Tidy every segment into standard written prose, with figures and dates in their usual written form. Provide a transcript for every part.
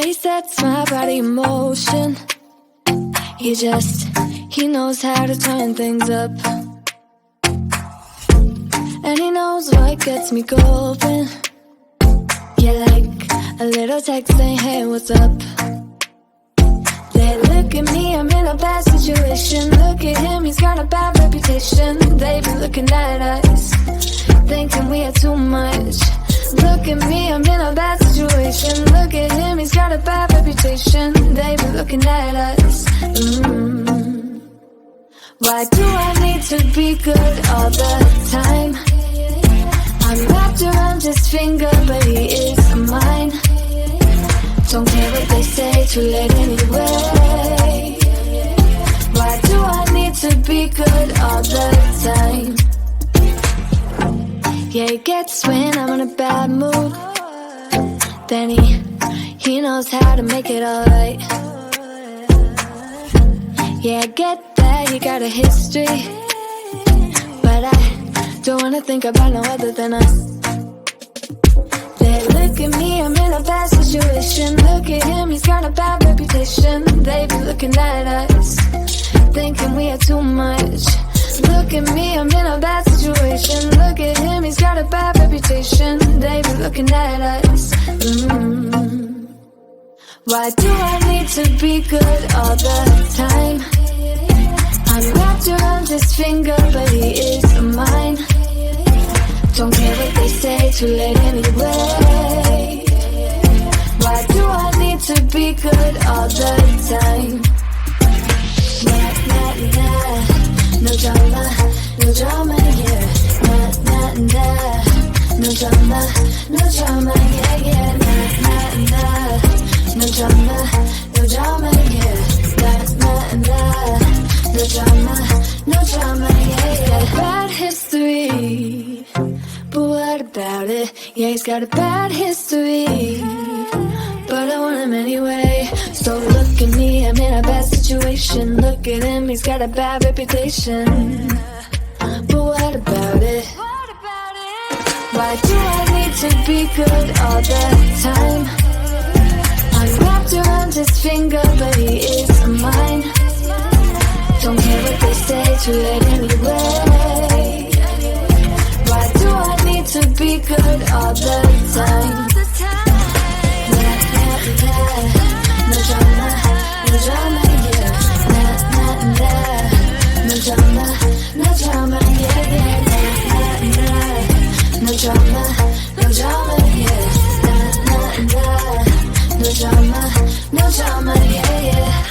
He sets my body in motion. He knows how to turn things up. And he knows what gets me going. Yeah, like a little text saying, hey, what's up? They look at me, I'm in a bad situation. Look at him, he's got a bad reputation. They be looking at us, thinking we are too much. Look at me, I'm in a bad situation. Look at him, he's got a bad reputation. They be looking at us. Why do I need to be good all the time? I'm wrapped around his finger, but he is mine. Don't care what they say, too late anyway. Why do I need to be good all the time? Yeah, he gets when I'm in a bad mood. Then he knows how to make it alright. Yeah, I get that you got a history, but I don't wanna think about no other than us. They look at me, I'm in a bad situation. Look at him, he's got a bad reputation. They be looking at us, thinking we are too much. Look at me, I'm in a bad situation. Look at him, he's got a bad reputation. They be looking at us. Why do I need to be good all the time? I'm wrapped around his finger, but he is mine. Don't care what they say, too late anyway. Why do I need to be good all the time? Nah, nah, nah. No drama, no drama, yeah. Nah, nah, nah. No drama, no drama, yeah, yeah. Nah, nah, nah. No drama, no drama, yeah. Nah, nah, nah. No drama, no drama, yeah, yeah. Bad history, but what about it? Yeah, he's got a bad history, but I want him anyway. So look at me, I'm in a bad situation. Look at him, he's got a bad reputation, but what about it? Why do I need to be good all the time? I'm wrapped around his finger, but he is mine. Don't care what they say, too late anyway. Why do I need to be good all the time? Nah, nah, nah. No drama, no drama, yeah. Nah, nah, nah. No drama, no drama, yeah, yeah. Nah, nah, nah. No drama, no drama, yeah. Nah, nah, nah. No drama, no drama, yeah, yeah.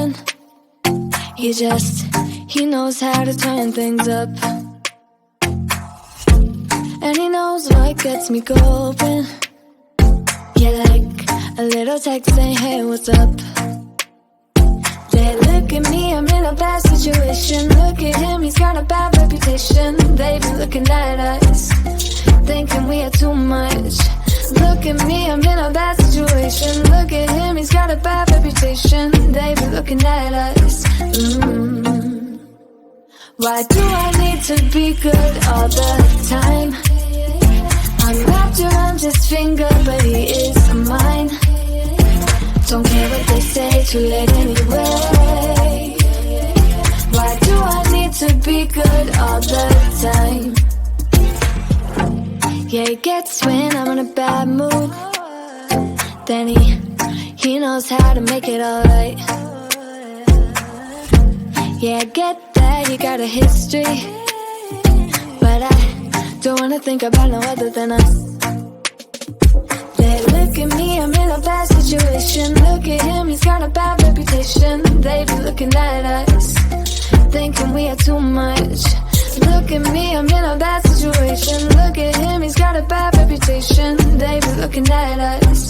open. He knows how to turn things up. And he knows what gets me going. Yeah, like a little text saying, hey, what's up? They look at me, I'm in a bad situation. Look at him, he's got a bad reputation. They be looking at us, thinking we are too much. Look at me, I'm in a bad situation. Look at him, he's got a bad reputation. They be looking at us. Why do I need to be good all the time? I'm wrapped around his finger, but he is mine. Don't care what they say, too late anyway. Why do I need to be good all the time? Yeah, he gets when I'm in a bad mood. Then he knows how to make it alright. Yeah, I get that you got a history, but I don't wanna think about no other than us. They look at me, I'm in a bad situation. Look at him, he's got a bad reputation. They be looking at us, thinking we are too much. Look at me, I'm in a bad situation. Look at him, he's got a bad reputation. They be looking at us.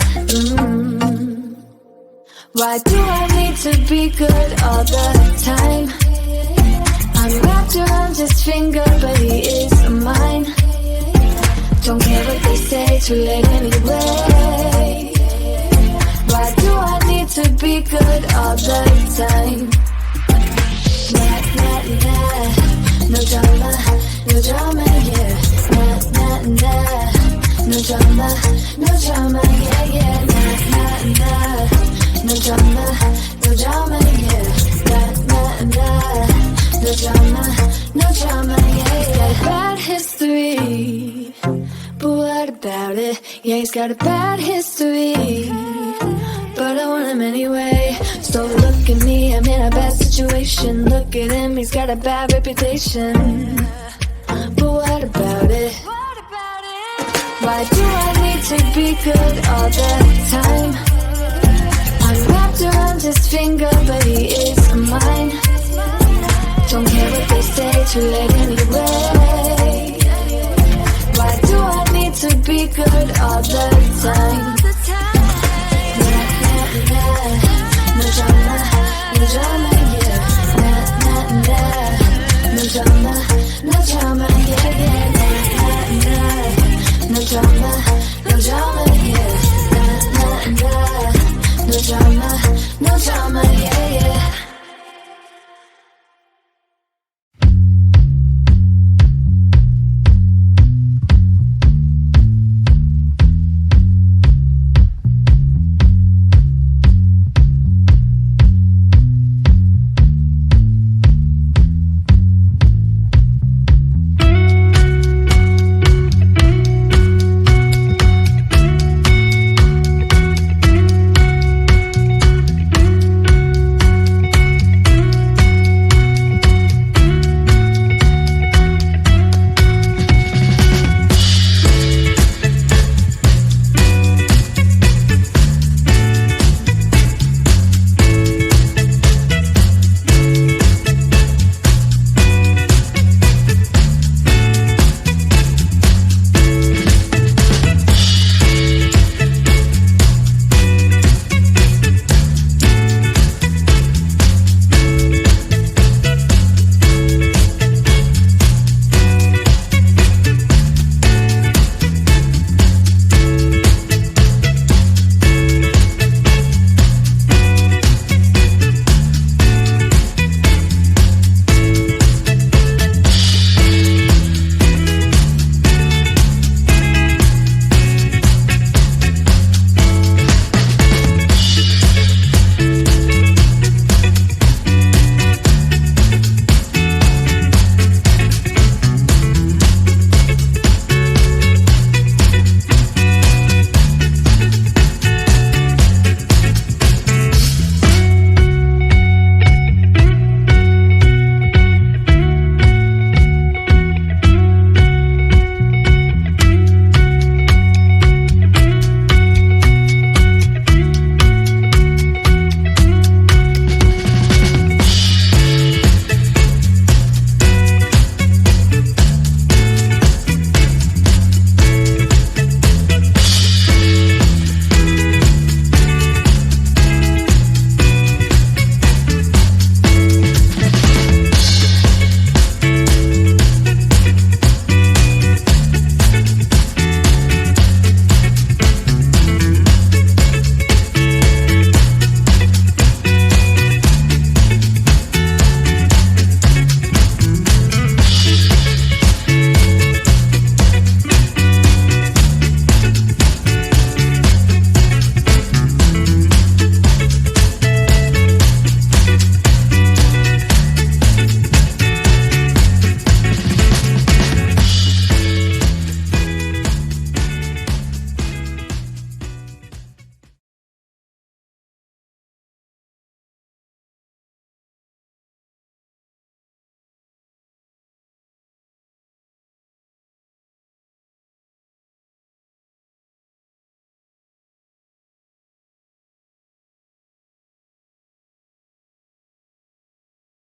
Why do I need to be good all the time? I'm wrapped around his finger, but he is mine. Don't care what they say, too late anyway. Why do I need to be good all the time? Nah, nah, nah. No drama, no drama, yeah. Nah, nah, nah. No drama, no drama, yeah, yeah. Nah, nah, nah. No drama, no drama, yeah. Nah, nah, nah. No drama, no drama, yeah, yeah. Bad history, but what about it? Yeah, he's got a bad history, but I want him anyway. So look at me, I'm in a bad situation. Look at him, he's got a bad reputation, but what about it? Why do I need to be good all the time? I'm wrapped around his finger, but he is mine. Don't care what they say, too late anyway. Why do I need to be good all the time?